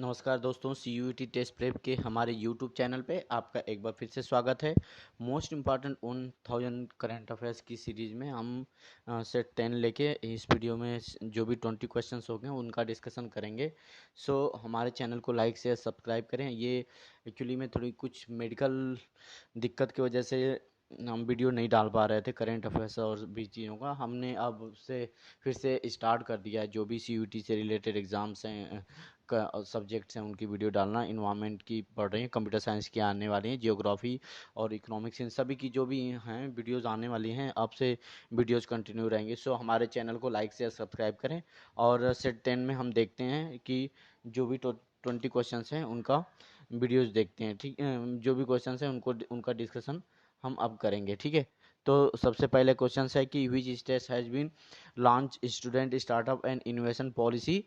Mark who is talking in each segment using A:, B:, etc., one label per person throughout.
A: नमस्कार दोस्तों, CUET test prep के हमारे YouTube चैनल पे आपका एक बार फिर से स्वागत है। मोस्ट इम्पॉर्टेंट 1000 करंट अफेयर्स की सीरीज़ में हम सेट 10 लेके इस वीडियो में जो भी 20 क्वेश्चंस हो गए उनका डिस्कशन करेंगे। हमारे चैनल को लाइक शेयर सब्सक्राइब करें। ये एक्चुअली में थोड़ी कुछ मेडिकल दिक्कत की वजह से हम वीडियो नहीं डाल पा रहे थे करंट अफेयर्स और भी चीज़ों का। हमने अब से फिर से स्टार्ट कर दिया है। जो भी CUET से रिलेटेड एग्ज़ाम्स हैं सब्जेक्ट्स हैं उनकी वीडियो डालना। इन्वायरमेंट की पढ़ रही हैं, कंप्यूटर साइंस की आने वाली हैं, जियोग्राफी और इकोनॉमिक्स, इन सभी की जो भी हैं वीडियोस आने वाली हैं। अब से वीडियोस कंटिन्यू रहेंगे। हमारे चैनल को लाइक शेयर सब्सक्राइब करें। और सेट 10 में हम देखते हैं कि जो भी 20 क्वेश्चन हैं उनका वीडियोस देखते हैं। ठीक, जो भी क्वेश्चन हैं उनका डिस्कशन हम अब करेंगे। ठीक है, तो सबसे पहले क्वेश्चन है कि which state has been launch student startup and innovation policy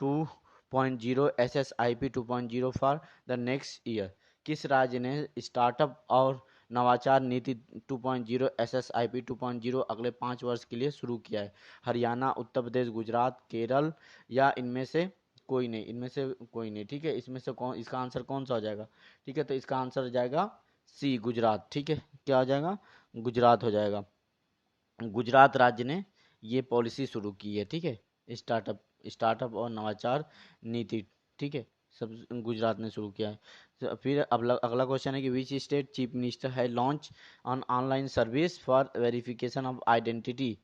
A: 2.0 SSIP 2.0 for the next year. किस राज्य ने स्टार्टअप और नवाचार नीति 2.0 SSIP 2.0 अगले 5 वर्ष के लिए शुरू किया है? हरियाणा, उत्तर प्रदेश, गुजरात, केरल या इनमें से कोई नहीं? इनमें से कोई नहीं। ठीक है, इसमें से कौन, इसका आंसर कौन सा हो जाएगा? ठीक है, तो इसका आंसर हो जाएगा सी, गुजरात। ठीक है, क्या हो जाएगा? गुजरात हो जाएगा। गुजरात राज्य ने ये पॉलिसी शुरू की है। ठीक है, स्टार्टअप स्टार्टअप और नवाचार नीति। ठीक है, सब गुजरात ने शुरू किया है। तो फिर अगला क्वेश्चन है कि विच स्टेट चीफ मिनिस्टर है launch on online service for verification of identity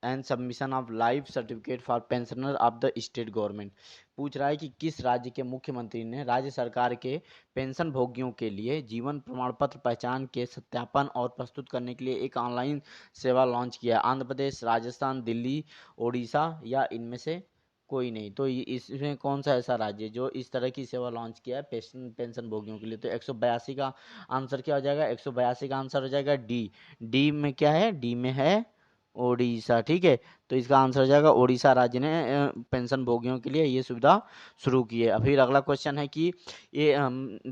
A: and submission of life certificate for pensioner of the state government. पूछ रहा है कि किस राज्य के मुख्यमंत्री ने राज्य सरकार के पेंशन भोगियों के लिए जीवन प्रमाण पत्र पहचान के सत्यापन और प्रस्तुत करने के लिए एक ऑनलाइन सेवा लॉन्च किया? आंध्र प्रदेश, राजस्थान, दिल्ली, ओडिशा या इनमें से कोई नहीं? तो इसमें कौन सा ऐसा राज्य है जो इस तरह की सेवा लॉन्च किया है पेंशन भोगियों के लिए? तो 182 का आंसर क्या हो जाएगा? 182 का आंसर हो जाएगा डी। डी में क्या है? डी में है ओडिशा। ठीक है, तो इसका आंसर हो जाएगा ओडिशा राज्य ने पेंशन भोगियों के लिए ये सुविधा शुरू की है। फिर अगला क्वेश्चन है कि ये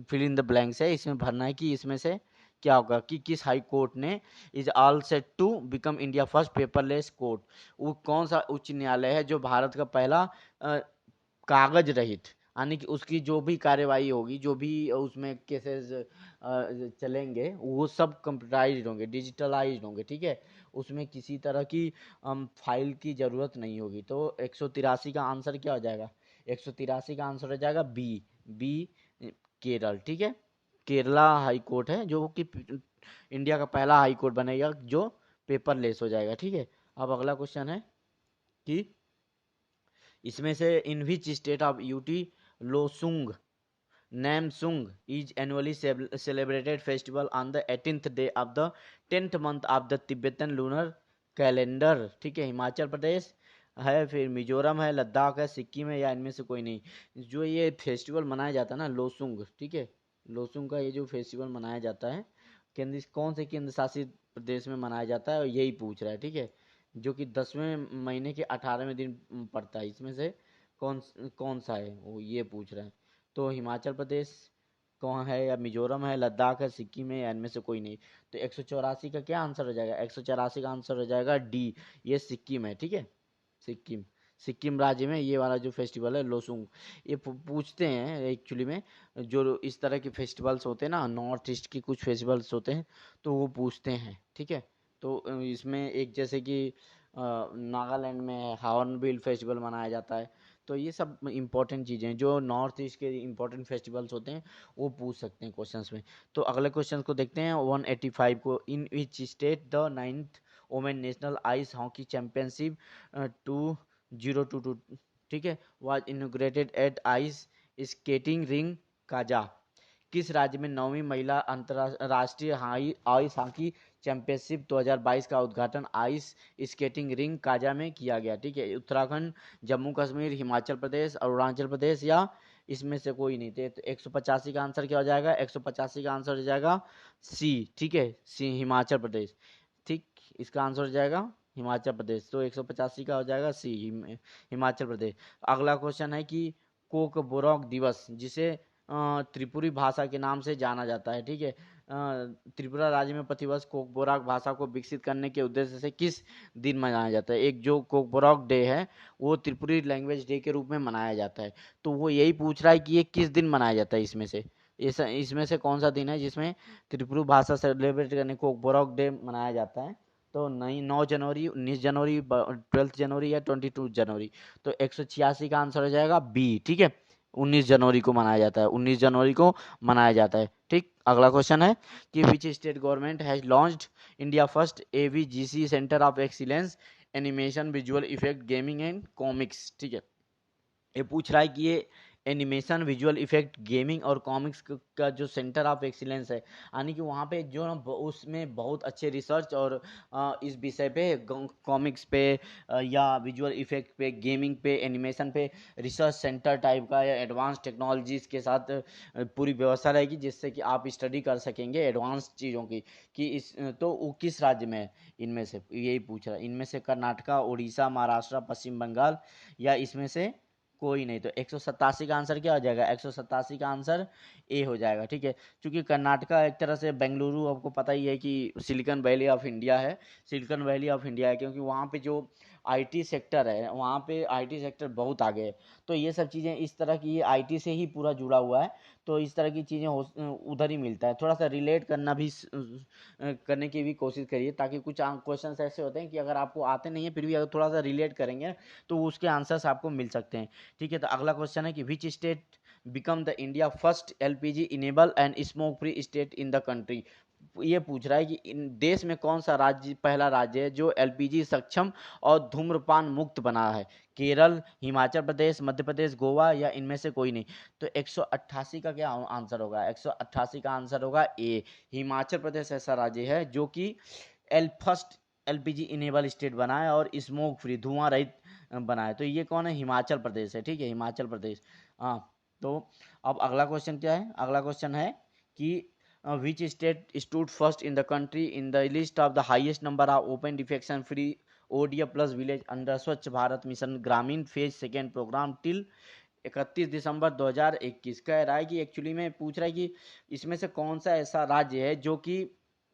A: फिल इन द ब्लैंक्स है, इसमें भरना है कि इसमें से क्या होगा कि किस हाई कोर्ट ने is all set to become India first paperless court? वो कौन सा उच्च न्यायालय है जो भारत का पहला कागज रहित, यानी कि उसकी जो भी कार्यवाही होगी, जो भी उसमें केसेस चलेंगे, वो सब कंप्यूटराइज्ड होंगे, डिजिटलाइज्ड होंगे। ठीक है, उसमें किसी तरह की फाइल की ज़रूरत नहीं होगी। तो 183 का आंसर क्या हो जाएगा? 183 का आंसर हो जाएगा बी। बी, केरल। ठीक है, केरला हाई कोर्ट है जो कि इंडिया का पहला हाई कोर्ट बनेगा जो पेपरलेस हो जाएगा। ठीक है, अब अगला क्वेश्चन है कि इसमें से in which state of UT Losoong Namsung is annually celebrated festival on the 18th day of the 10th month of the Tibetan lunar calendar? ठीक है, हिमाचल प्रदेश है, फिर मिजोरम है, लद्दाख है, सिक्किम है या इनमें से कोई नहीं? जो ये फेस्टिवल मनाया जाता है ना, लोसुंग, ठीक है, लोसुंग का ये जो फेस्टिवल मनाया जाता है कौन से केंद्र शासित प्रदेश में मनाया जाता है, और यही पूछ रहा है। ठीक है, जो कि 10वें महीने के 18वें दिन पड़ता है। इसमें से कौन कौन सा है वो ये पूछ रहा है। तो हिमाचल प्रदेश कौन है, या मिजोरम है, लद्दाख है, सिक्किम है या इनमें से कोई नहीं? तो 184 का क्या आंसर हो जाएगा? 184 का आंसर हो जाएगा डी, ये सिक्किम है। ठीक है, सिक्किम, सिक्किम राज्य में ये वाला जो फेस्टिवल है लोसुंग, ये पूछते हैं एक्चुअली में। जो इस तरह के फेस्टिवल्स होते हैं ना, नॉर्थ ईस्ट की कुछ फेस्टिवल्स होते हैं तो वो पूछते हैं। ठीक है, तो इसमें एक जैसे कि नागालैंड में हॉर्नबिल फेस्टिवल मनाया जाता है। तो ये सब इंपॉर्टेंट चीज़ें हैं जो नॉर्थ ईस्ट के इंपॉर्टेंट फेस्टिवल्स होते हैं, वो पूछ सकते हैं क्वेश्चंस में। तो अगले क्वेश्चन को देखते हैं 185 को। In which state the 9th women national ice hockey championship 2022, ठीक है, was inaugurated at ice skating ring Kaza? किस राज्य में 9वीं महिला अंतर्राष्ट्रीय आइस हॉकी चैंपियनशिप 2022 का उद्घाटन आइस स्केटिंग रिंग काजा में किया गया? ठीक है, उत्तराखंड, जम्मू कश्मीर, हिमाचल प्रदेश, अरुणाचल प्रदेश या इसमें से कोई नहीं थे? तो 185 का आंसर क्या हो जाएगा? 185 का आंसर हो जाएगा सी। ठीक है, सी, हिमाचल प्रदेश। ठीक, इसका आंसर हो जाएगा हिमाचल प्रदेश। तो 185 का हो जाएगा सी, हिमाचल प्रदेश। अगला क्वेश्चन है कि कोक बोरोक दिवस, जिसे त्रिपुरी भाषा के नाम से जाना जाता है, ठीक है, त्रिपुरा राज्य में प्रतिवर्ष कोकबोराक भाषा को विकसित करने के उद्देश्य से किस दिन मनाया जाता है? एक जो कोकबोराक डे है वो त्रिपुरी लैंग्वेज डे के रूप में मनाया जाता है। तो वो यही पूछ रहा है कि ये किस दिन मनाया जाता है इसमें से, इसमें से कौन सा दिन है जिसमें त्रिपुरी भाषा सेलिब्रेट करने को कोकबोराक डे मनाया जाता है? तो नहीं, 9 जनवरी, 19 जनवरी, 12 जनवरी या 22 जनवरी। तो 186 का आंसर हो जाएगा बी। ठीक है, 19 जनवरी को मनाया जाता है, 19 जनवरी को मनाया जाता है। ठीक, अगला क्वेश्चन है कि which state government has launched India first AVGC centre of excellence animation visual effect gaming and comics. ठीक है, ये पूछ रहा है कि ये एनिमेशन विजुअल इफेक्ट गेमिंग और कॉमिक्स का जो सेंटर ऑफ एक्सीलेंस है, यानी कि वहाँ पे जो ना उसमें बहुत अच्छे रिसर्च और इस विषय पे कॉमिक्स पे या विजुअल इफेक्ट पे, गेमिंग पे, एनिमेशन पे रिसर्च सेंटर टाइप का या एडवांस टेक्नोलॉजीज के साथ पूरी व्यवस्था रहेगी जिससे कि आप स्टडी कर सकेंगे एडवांस चीज़ों की। कि इस तो वो किस राज्य में है इनमें से, यही पूछ रहा है। इनमें से कर्नाटका, उड़ीसा, महाराष्ट्र, पश्चिम बंगाल या इसमें से कोई नहीं। तो 187 का आंसर क्या हो जाएगा? 187 का आंसर ए हो जाएगा। ठीक है, क्योंकि कर्नाटका एक तरह से बेंगलुरु, आपको पता ही है कि सिलिकॉन वैली ऑफ इंडिया है, सिलिकॉन वैली ऑफ इंडिया है, क्योंकि वहाँ पे जो आईटी सेक्टर है, वहाँ पे आईटी सेक्टर बहुत आगे है। तो ये सब चीज़ें इस तरह की, ये आईटी से ही पूरा जुड़ा हुआ है, तो इस तरह की चीज़ें उधर ही मिलता है। थोड़ा सा रिलेट करना भी करने की भी कोशिश करिए, ताकि कुछ क्वेश्चन ऐसे होते हैं कि अगर आपको आते नहीं है फिर भी अगर थोड़ा सा रिलेट करेंगे तो उसके आंसर्स आपको मिल सकते हैं। ठीक है, तो अगला क्वेश्चन है कि which state become the India first LPG enable and smoke free state in the country? ये पूछ रहा है कि इन देश में कौन सा राज्य पहला राज्य है जो एलपीजी सक्षम और धूम्रपान मुक्त बना है? केरल, हिमाचल प्रदेश, मध्य प्रदेश, गोवा या इनमें से कोई नहीं। तो 188 का क्या आंसर होगा? 188 का आंसर होगा ए, हिमाचल प्रदेश ऐसा राज्य है जो कि फर्स्ट एलपीजी इनेबल स्टेट बना है और स्मोक फ्री, धुआं रहित बनाए। तो ये कौन है? हिमाचल प्रदेश है। ठीक है, हिमाचल प्रदेश। हाँ, तो अब अगला क्वेश्चन क्या है? अगला क्वेश्चन है कि which state stood first in the country in the list of the highest number of open defection free ODF plus village under स्वच्छ भारत मिशन ग्रामीण फेज सेकेंड प्रोग्राम टिल 31 दिसंबर 2021? कह रहा है कि एक्चुअली में पूछ रहा है कि इसमें से कौन सा ऐसा राज्य है जो कि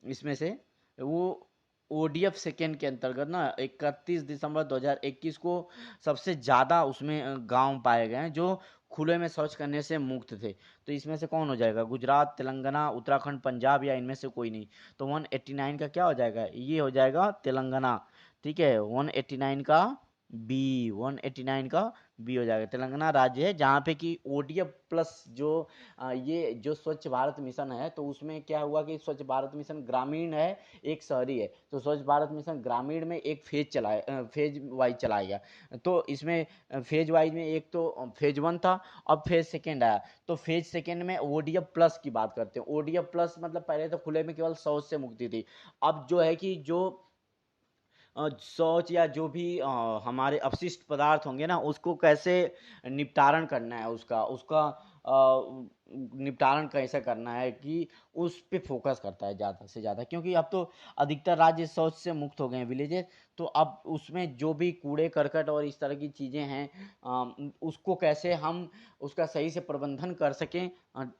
A: इसमें से वो ओडीएफ सेकेंड के अंतर्गत ना 31 दिसंबर 2021 को सबसे ज़्यादा उसमें गांव पाए गए हैं जो खुले में शौच करने से मुक्त थे। तो इसमें से कौन हो जाएगा? गुजरात, तेलंगाना, उत्तराखंड, पंजाब या इनमें से कोई नहीं। तो 189 का क्या हो जाएगा? ये हो जाएगा तेलंगाना। ठीक है, 189 का बी, 189 का बी हो जाएगा। तेलंगाना राज्य है जहाँ पे कि ओडीएफ प्लस जो ये जो स्वच्छ भारत मिशन है, तो उसमें क्या हुआ कि स्वच्छ भारत मिशन ग्रामीण है, एक शहरी है। तो स्वच्छ भारत मिशन ग्रामीण में एक फेज चलाया, फेज वाइज चलाया गया। तो इसमें फेज वाइज में एक तो फेज वन था, अब फेज सेकेंड आया। तो फेज सेकेंड में ओडीएफ प्लस की बात करते हैं। ओडीएफ प्लस मतलब पहले तो खुले में केवल शौच से मुक्ति थी, अब जो है कि जो शौच या जो भी हमारे अपशिष्ट पदार्थ होंगे ना, उसको कैसे निपटारण करना है, उसका उसका निपटारण कैसे करना है, कि उस पे फोकस करता है ज़्यादा से ज़्यादा। क्योंकि अब तो अधिकतर राज्य शौच से मुक्त हो गए हैं, विलेजेस। तो अब उसमें जो भी कूड़े करकट और इस तरह की चीज़ें हैं, उसको कैसे हम उसका सही से प्रबंधन कर सकें,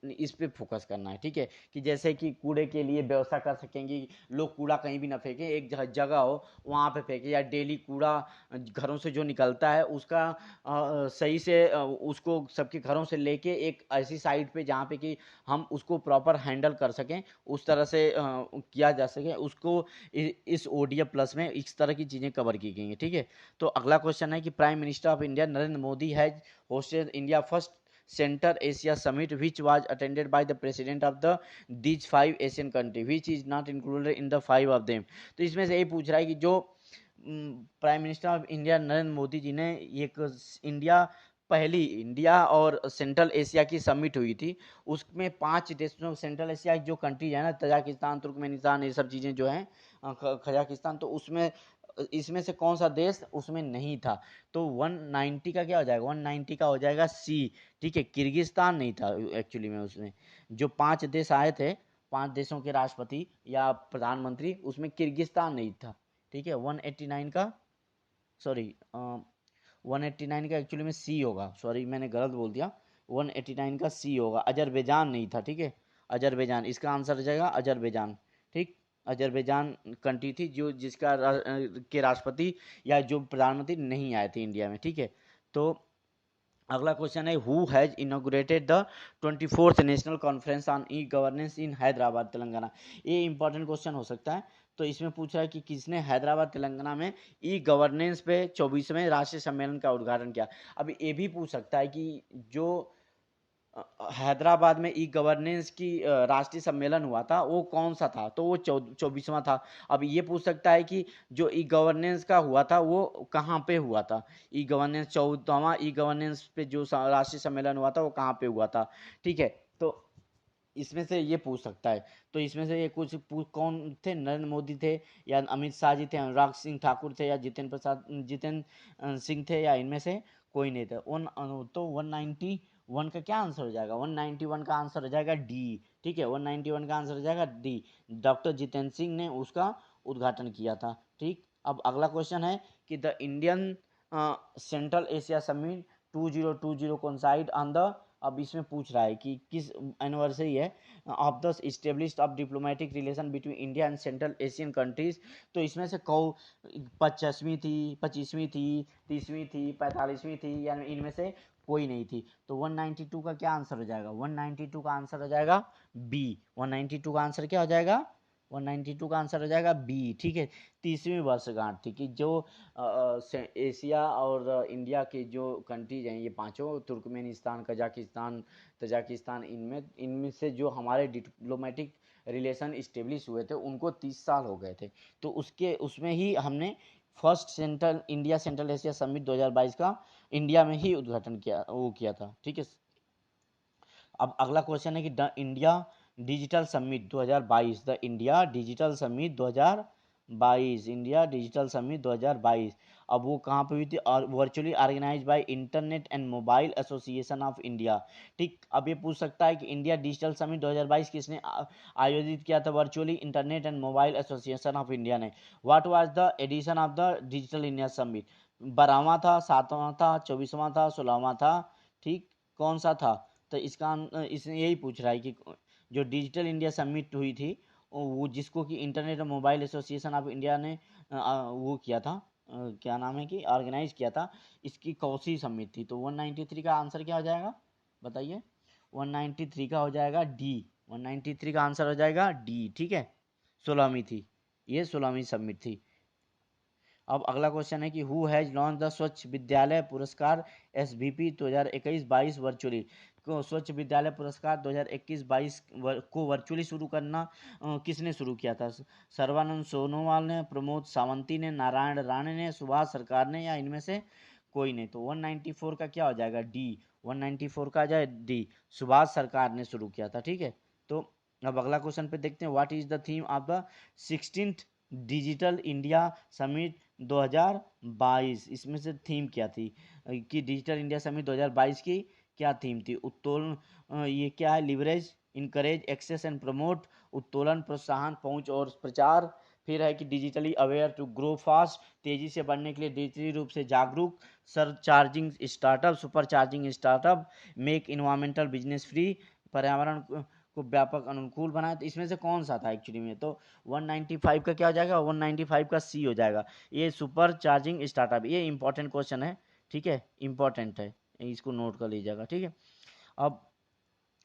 A: इस पे फोकस करना है। ठीक है, कि जैसे कि कूड़े के लिए व्यवस्था कर सकेंगे, लोग कूड़ा कहीं भी ना फेंकें, एक जगह हो वहाँ पे फेंके, या डेली कूड़ा घरों से जो निकलता है उसका सही से उसको सबके घरों से लेके एक ऐसी साइड पे जहाँ पे कि हम उसको प्रॉपर हैंडल कर सकें, उस तरह से किया जा सके उसको। इस ओडीएफ प्लस में इस तरह की चीज़ें कवर की गई हैं। ठीक है, तो अगला क्वेश्चन है कि prime minister of India Narendra Modi has hosted India first centre Asia summit which was attended by the president of the these 5 Asian country which is not included in the 5 of them? तो इसमें से ये पूछ रहा है कि जो prime minister of India Narendra Modi ji ने एक पहली इंडिया और सेंट्रल एशिया की समिट हुई थी, उसमें 5 देशों, सेंट्रल एशिया की जो कंट्रीज है ना, तजाकिस्तान, तुर्कमेनिस्तान, ये सब चीज़ें जो हैं, कजाकिस्तान, तो उसमें इसमें से कौन सा देश उसमें नहीं था? तो 190 का क्या हो जाएगा? 190 का हो जाएगा सी। ठीक है, किर्गिस्तान नहीं था एक्चुअली में। उसमें जो 5 देश आए थे, 5 देशों के राष्ट्रपति या प्रधानमंत्री, उसमें किर्गिस्तान नहीं था। ठीक है, 189 का, सॉरी 189 का एक्चुअली में सी होगा, सॉरी मैंने गलत बोल दिया, 189 का सी होगा, अजरबैजान नहीं था। ठीक है, अजरबैजान, इसका आंसर हो जाएगा अजरबैजान। ठीक, अजरबैजान कंट्री थी जो जिसका के राष्ट्रपति या जो प्रधानमंत्री नहीं आए थे इंडिया में। ठीक है, तो अगला क्वेश्चन है who has inaugurated the 24th national conference on e governance in Hyderabad Telangana. ये इंपॉर्टेंट क्वेश्चन हो सकता है। तो इसमें पूछ रहा है कि किसने हैदराबाद तेलंगाना में ई गवर्नेंस पे 24वें राष्ट्रीय सम्मेलन का उद्घाटन किया। अब ये भी पूछ सकता है कि जो हैदराबाद में ई गवर्नेंस की राष्ट्रीय सम्मेलन हुआ था वो कौन सा था, तो वो 24वां था। अब ये पूछ सकता है कि जो ई गवर्नेंस का हुआ था वो कहाँ पे हुआ था, ई गवर्नेंस 14वां ई गवर्नेंस पे जो राष्ट्रीय सम्मेलन हुआ था वो कहाँ पे हुआ था। ठीक है, तो इसमें से ये पूछ सकता है। तो इसमें से ये कुछ कौन थे, नरेंद्र मोदी थे या अमित शाह जी थे, अनुराग सिंह ठाकुर थे या जितेंद्र सिंह थे, या इनमें से कोई नहीं था। तो 191 का क्या आंसर हो जाएगा, 191 का आंसर हो जाएगा डी। ठीक है, 191 का आंसर हो जाएगा डी, डॉक्टर जितेंद्र सिंह ने उसका उद्घाटन किया था। ठीक, अब अगला क्वेश्चन है कि the Indian central Asia summit 2020 coincide on the, अब इसमें पूछ रहा है कि किस एनिवर्सरी है of the established of diplomatic relation between India and central Asian countries. तो इसमें से 50वीं थी, 25वीं थी, 30वीं थी, 45वीं थी, या इनमें से कोई नहीं थी। तो 192 का क्या आंसर हो जाएगा, 192 का आंसर हो जाएगा बी। 192 का आंसर क्या हो जाएगा, 192 का आंसर हो जाएगा बी। ठीक है, 30वीं वर्षगांठ थी कि जो एशिया और इंडिया के जो कंट्रीज हैं ये पांचों, तुर्कमेनिस्तान, कजाकिस्तान, तजाकिस्तान, इनमें से जो हमारे डिप्लोमेटिक रिलेशन इस्टेब्लिश हुए थे उनको 30 साल हो गए थे। तो उसमें ही हमने फर्स्ट सेंट्रल एशिया समिट 2022 का इंडिया में ही उद्घाटन किया था। ठीक है, अब अगला क्वेश्चन है कि the India digital summit 2022, the India digital summit 2022, India digital summit 2022, अब वो कहाँ पे हुई थी, और virtually organised by internet and mobile association of India. ठीक, अब ये पूछ सकता है कि इंडिया डिजिटल समिट 2022 किसने आयोजित किया था, virtually internet and mobile association of India ने। What was the edition of the digital India summit, 12वां था, 7वां था, 24वां था, 16वां था। ठीक, कौन सा था, तो इसने यही पूछ रहा है कि जो डिजिटल इंडिया समिट हुई थी वो जिसको कि इंटरनेट और मोबाइल एसोसिएशन ऑफ इंडिया ने वो किया था, क्या नाम है कि ऑर्गेनाइज किया था, इसकी कौन सी समिट थी। तो 193 का आंसर क्या हो जाएगा बताइए, 193 का हो जाएगा डी, 193 का आंसर हो जाएगा डी। ठीक है, 16वीं थी, ये 16वीं समिट थी। अब अगला क्वेश्चन है कि हु हैज लॉन्च द स्वच्छ विद्यालय पुरस्कार SVP 2021-22 वर्चुअली, को स्वच्छ विद्यालय पुरस्कार 2021-22 को वर्चुअली शुरू करना किसने शुरू किया था, सर्बानंद सोनोवाल ने, प्रमोद सावंती ने, नारायण राणे ने, सुभाष सरकार ने, या इनमें से कोई नहीं। तो 194 का क्या हो जाएगा डी, 194 का आ जाए डी, सुभाष सरकार ने शुरू किया था। ठीक है, तो अब अगला क्वेश्चन पे देखते हैं, what is the theme of the 16th digital India summit 2022, इसमें से थीम क्या थी कि डिजिटल इंडिया समिट 2022 की क्या थीम थी, उत्तोलन, ये क्या है, leverage, encourage, access and promote, उत्तोलन, प्रोत्साहन, पहुंच और प्रचार। फिर है कि digitally aware to grow fast, तेजी से बढ़ने के लिए डिजिटली रूप से जागरूक, super charging startup, super charging startup, make environmental business free, पर्यावरण को व्यापक अनुकूल बनाए। तो इसमें से कौन सा था एक्चुअली में, तो 195 का क्या हो जाएगा, 195 का सी हो जाएगा, ये सुपर चार्जिंग स्टार्टअप। ये इंपॉर्टेंट क्वेश्चन है, ठीक है, इंपॉर्टेंट है, इसको नोट कर लीजिएगा। ठीक है, अब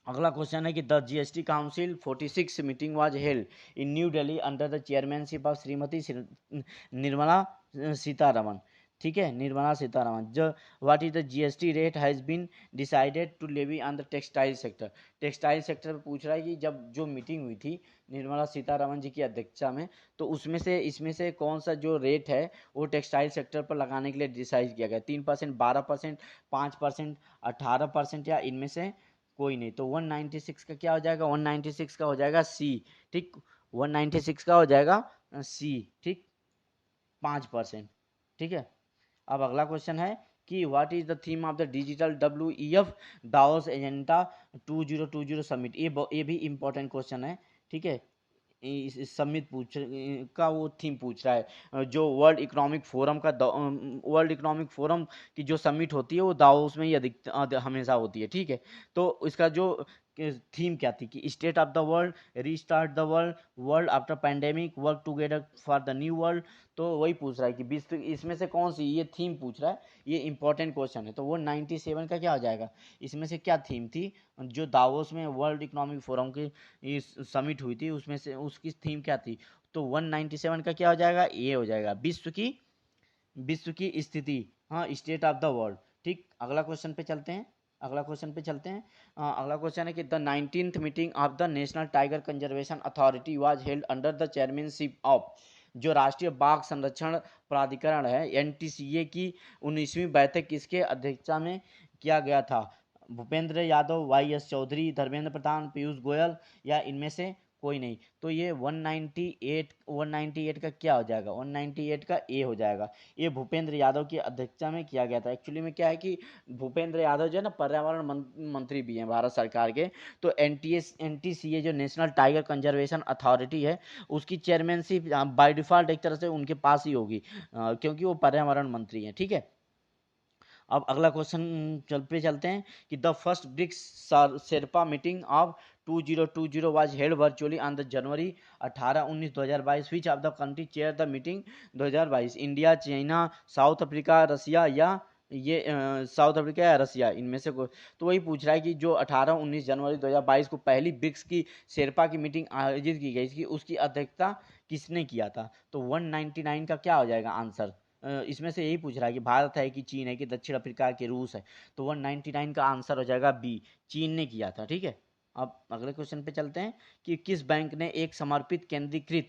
A: अगला क्वेश्चन है कि the GST council 46 meeting was held in new Delhi under the chairmanship of Shrimati Nirmala Sitharaman. ठीक है, निर्मला सीतारमन। जो what is the GST rate has been decided to levy on the textile sector, textile sector पे पूछ रहा है कि जब जो मीटिंग हुई थी निर्मला सीतारमन जी की अध्यक्षता में, तो उसमें से इसमें से कौन सा जो रेट है वो टेक्सटाइल सेक्टर पर लगाने के लिए डिसाइड किया गया, 3%, 12%, 5%, 18%, या इनमें से कोई नहीं। तो 196 का क्या हो जाएगा, 196 का हो जाएगा सी। ठीक, 196 का हो जाएगा सी। ठीक, 5%। ठीक है, अब अगला क्वेश्चन है कि what is the theme of the digital WEF Davos agenda 2020 summit, ये भी इंपॉर्टेंट क्वेश्चन है। ठीक है, इस समिट का वो थीम पूछ रहा है, जो वर्ल्ड इकोनॉमिक फोरम का वर्ल्ड इकोनॉमिक फोरम की जो समिट होती है वो दाओस में ही अधिक हमेशा होती है। ठीक है, तो इसका जो थीम क्या थी कि state of the world, restart the world, world after pandemic, work together for the new world. तो वही पूछ रहा है कि विश्व, इसमें से कौन सी, ये थीम पूछ रहा है, ये इंपॉर्टेंट क्वेश्चन है। तो वो 97 का क्या हो जाएगा, इसमें से क्या थीम थी जो दावोस में वर्ल्ड इकोनॉमिक फोरम की समिट हुई थी, उसमें से उसकी थीम क्या थी। तो 197 का क्या हो जाएगा, ये हो जाएगा विश्व की स्थिति, हाँ, स्टेट ऑफ द वर्ल्ड। ठीक, अगला क्वेश्चन पे चलते हैं। अगला क्वेश्चन है कि the 19th meeting of the national tiger conservation authority was held under the chairmanship of, जो राष्ट्रीय बाघ संरक्षण प्राधिकरण है एनटीसीए की 19वीं बैठक किसके अध्यक्षता में किया गया था। भूपेंद्र यादव, वाई एस चौधरी, धर्मेंद्र प्रधान, पीयूष गोयल, या इनमें से कोई नहीं। तो ये 198 का क्या हो जाएगा, 198 का ए हो जाएगा। ये भूपेंद्र यादव की अध्यक्षता में किया गया था। एक्चुअली में क्या है कि भूपेंद्र यादव जो है ना पर्यावरण मंत्री भी हैं भारत सरकार के। तो एनटीसीए जो नेशनल टाइगर कंजर्वेशन अथॉरिटी है, उसकी चेयरमैनशिप बाय डिफॉल्ट एक तरह से उनके पास ही होगी, क्योंकि वो पर्यावरण मंत्री हैं। ठीक है, अब अगला क्वेश्चन चलते हैं कि the first BRICS sherpa meeting of 2020 was held virtually on the January 18-19 2022, which of the country chair the meeting 2022, India, China, South Africa, Russia, या ये साउथ अफ्रीका या रसिया, इनमें से कोई। तो वही पूछ रहा है कि जो 18-19 जनवरी 2022 को पहली ब्रिक्स की शेरपा की मीटिंग आयोजित की गई थी, उसकी अध्यक्षता किसने किया था। तो 199 का क्या हो जाएगा आंसर, इसमें से यही पूछ रहा है कि भारत है कि चीन है कि दक्षिण अफ्रीका कि रूस है। तो 199 का आंसर हो जाएगा बी, चीन ने किया था। ठीक है, अब अगले क्वेश्चन पे चलते हैं कि किस बैंक ने एक समर्पित केंद्रीकृत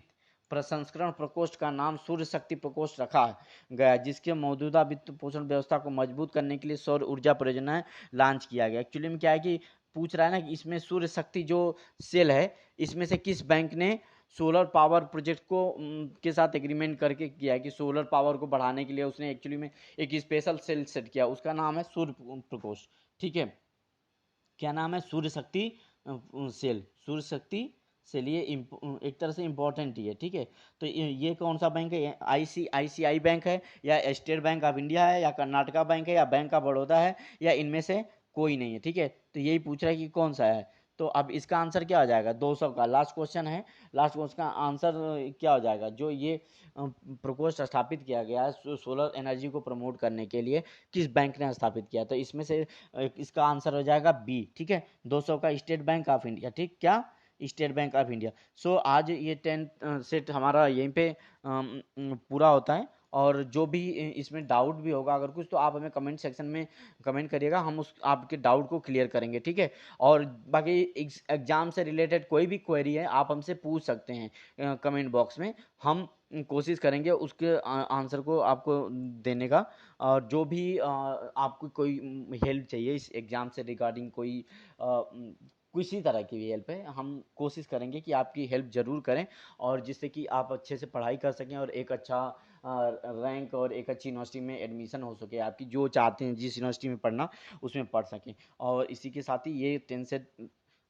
A: प्रसंस्करण प्रकोष्ठ का नाम सूर्य शक्ति प्रकोष्ठ रखा गया, जिसके मौजूदा वित्त पोषण व्यवस्था को मजबूत करने के लिए सौर ऊर्जा परियोजनाएं लॉन्च किया गया। एक्चुअली में क्या है कि पूछ रहा है ना कि इसमें सूर्य शक्ति जो सेल है, इसमें से किस बैंक ने सोलर पावर प्रोजेक्ट को के साथ एग्रीमेंट करके किया है कि सोलर पावर को बढ़ाने के लिए उसने एक्चुअली में एक स्पेशल सेल सेट किया, उसका नाम है सूर्य प्रकोष्ठ। ठीक है, क्या नाम है, सूर्य शक्ति सेल, सूर्य शक्ति सेल, ये एक तरह से इंपॉर्टेंट ही है। ठीक है, तो ये कौन सा बैंक है, आईसीआईसीआई बैंक है, या स्टेट बैंक ऑफ इंडिया है, या कर्नाटका बैंक है, या बैंक ऑफ बड़ौदा है, या इनमें से कोई नहीं है। ठीक है, तो यही पूछ रहा है कि कौन सा है। तो अब इसका आंसर क्या हो जाएगा, 200 का लास्ट क्वेश्चन है। लास्ट क्वेश्चन का आंसर क्या हो जाएगा, जो ये प्रकोष्ठ स्थापित किया गया है सोलर एनर्जी को प्रमोट करने के लिए, किस बैंक ने स्थापित किया। तो इसमें से इसका आंसर हो जाएगा बी। ठीक है, 200 का स्टेट बैंक ऑफ इंडिया। ठीक, क्या, स्टेट बैंक ऑफ इंडिया। सो आज ये 10 सेट हमारा यहीं पे पूरा होता है। और जो भी इसमें डाउट भी होगा अगर कुछ, तो आप हमें कमेंट सेक्शन में कमेंट करिएगा, हम उस आपके डाउट को क्लियर करेंगे। ठीक है, और बाकी एग्जाम से रिलेटेड कोई भी क्वेरी है आप हमसे पूछ सकते हैं कमेंट बॉक्स में, हम कोशिश करेंगे उसके आंसर को आपको देने का। और जो भी आपको कोई हेल्प चाहिए इस एग्ज़ाम से रिगार्डिंग, कोई किसी तरह की भी हेल्प है, हम कोशिश करेंगे कि आपकी हेल्प ज़रूर करें, और जिससे कि आप अच्छे से पढ़ाई कर सकें और एक अच्छा रैंक और एक अच्छी यूनिवर्सिटी में एडमिशन हो सके, आपकी जो चाहते हैं जिस यूनिवर्सिटी में पढ़ना उसमें पढ़ सकें। और इसी के साथ ही ये 10 सेट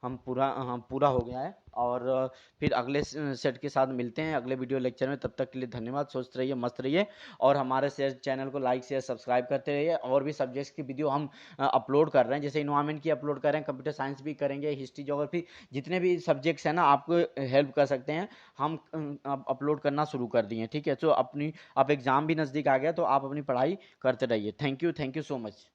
A: हम पूरा हो गया है। और फिर अगले सेट के साथ मिलते हैं अगले वीडियो लेक्चर में। तब तक के लिए धन्यवाद, स्वस्थ रहिए, मस्त रहिए, और हमारे चैनल को लाइक शेयर सब्सक्राइब करते रहिए। और भी सब्जेक्ट्स की वीडियो हम अपलोड कर रहे हैं, जैसे इन्वायरमेंट की अपलोड कर रहे हैं, कंप्यूटर साइंस भी करेंगे, हिस्ट्री ज्योग्राफी, जितने भी सब्जेक्ट्स हैं ना आपको हेल्प कर सकते हैं, हम अपलोड करना शुरू कर दिए। ठीक है, तो अब एग्ज़ाम भी नज़दीक आ गया, तो आप अपनी पढ़ाई करते रहिए। Thank you so much.